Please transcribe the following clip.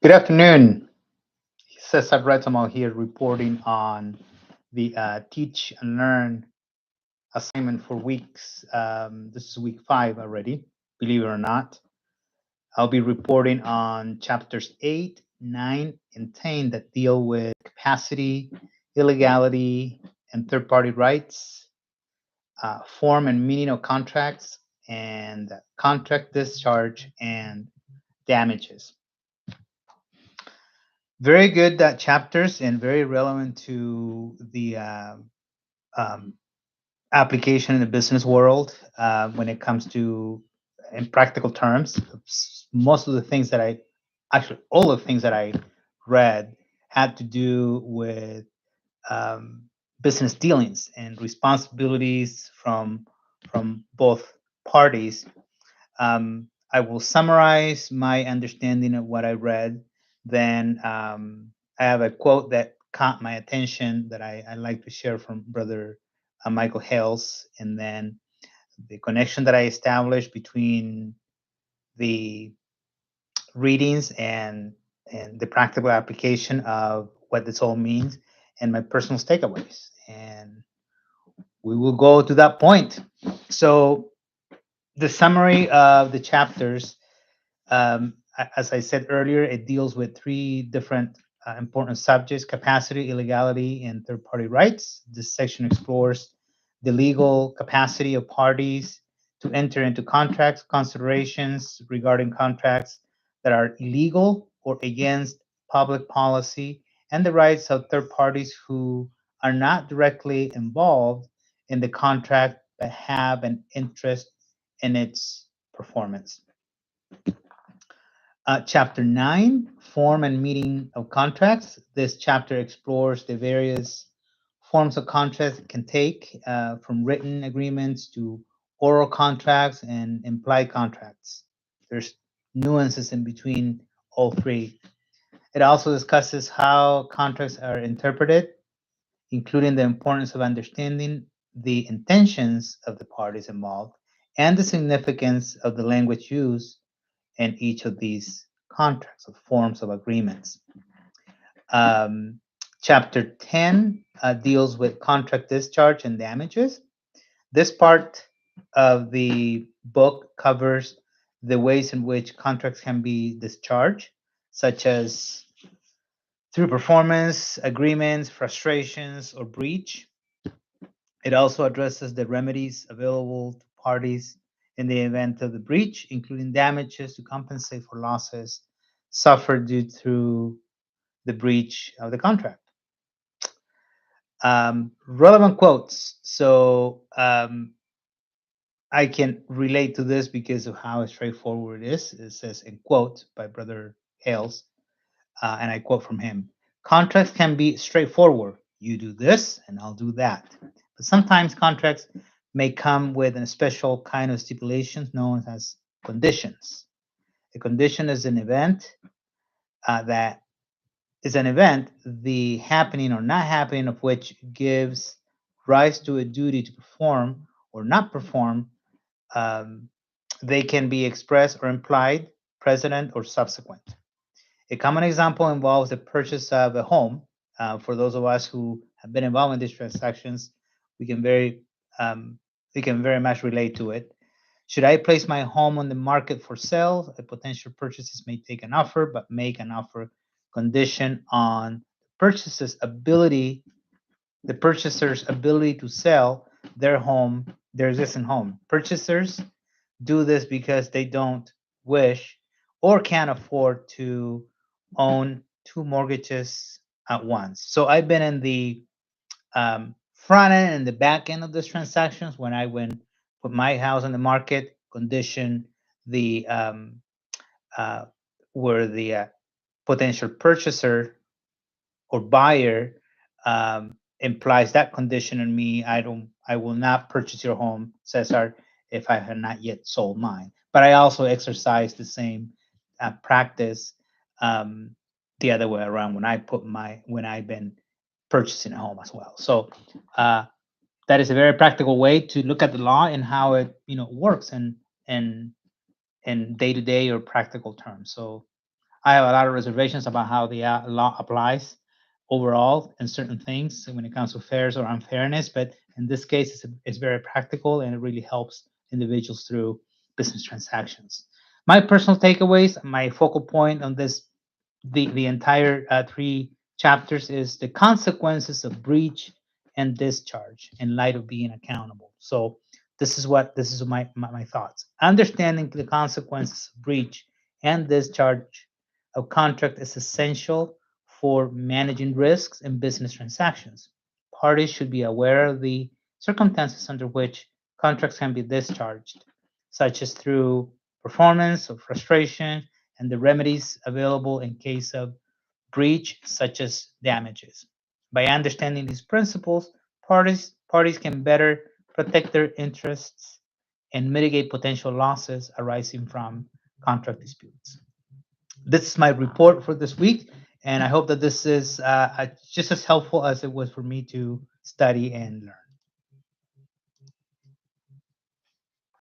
Good afternoon. Cesar Retamal here reporting on the Teach and Learn assignment for weeks. This is week 5 already, believe it or not. I'll be reporting on chapters 8, 9, and 10 that deal with capacity, illegality, and third party rights, form and meaning of contracts, and contract discharge and damages. Very good chapters and very relevant to the um, application in the business world when it comes to, in practical terms. Most of the things that actually, all the things that I read had to do with um, business dealings and responsibilities from both parties. I will summarize my understanding of what I read. Then I have a quote that caught my attention that I like to share from Brother Michael Hales, and then the connection that I established between the readings and the practical application of what this all means, and my personal takeaways. And we will go to that point. So the summary of the chapters, as I said earlier, it deals with three different important subjects: capacity, illegality, and third party rights. This section explores the legal capacity of parties to enter into contracts, considerations regarding contracts that are illegal or against public policy, and the rights of third parties who are not directly involved in the contract but have an interest in its performance. Chapter 9, Form and Meaning of Contracts. This chapter explores the various forms of contracts it can take, from written agreements to oral contracts and implied contracts. There's nuances in between all three. It also discusses how contracts are interpreted, including the importance of understanding the intentions of the parties involved and the significance of the language used in each of these contracts or forms of agreements. Um, Chapter 10 deals with contract discharge and damages. This part of the book covers the ways in which contracts can be discharged, such as through performance, agreements, frustrations, or breach. It also addresses the remedies available to parties in the event of the breach, including damages to compensate for losses suffered due to the breach of the contract. Relevant quotes. So I can relate to this because of how straightforward it is. It says in quote by Brother Hales, and I quote from him: contracts can be straightforward. You do this, and I'll do that. But sometimes contracts may come with a special kind of stipulations known as conditions. A condition is an event that is an event, the happening or not happening of which gives rise to a duty to perform or not perform. Um, they can be expressed or implied, present or subsequent. A common example involves the purchase of a home. For those of us who have been involved in these transactions, we can very um, we can very much relate to it. Should I place my home on the market for sale? A potential purchasers may take an offer, but make an offer condition on the purchaser's ability to sell their existing home. Purchasers do this because they don't wish or can't afford to own two mortgages at once. So I've been in the front end and the back end of these transactions when I went put my house on the market, condition the uh, where the potential purchaser or buyer implies that condition on me. I will not purchase your home, Cesar, if I have not yet sold mine. But I also exercise the same practice um, the other way around when I've been purchasing a home as well. So uh, that is a very practical way to look at the law and how it works in day to day or practical terms. So I have a lot of reservations about how the law applies overall in certain things when it comes to fairness or unfairness. But in this case, it's very practical and it really helps individuals through business transactions. My personal takeaways, my focal point on the entire three chapters is the consequences of breach and discharge in light of being accountable. So this is my thoughts. Understanding the consequences of breach and discharge of contract is essential for managing risks in business transactions. Parties should be aware of the circumstances under which contracts can be discharged, such as through performance or frustration, and the remedies available in case of breach, such as damages. By understanding these principles, parties can better protect their interests and mitigate potential losses arising from contract disputes. This is my report for this week, and I hope that this is just as helpful as it was for me to study and learn.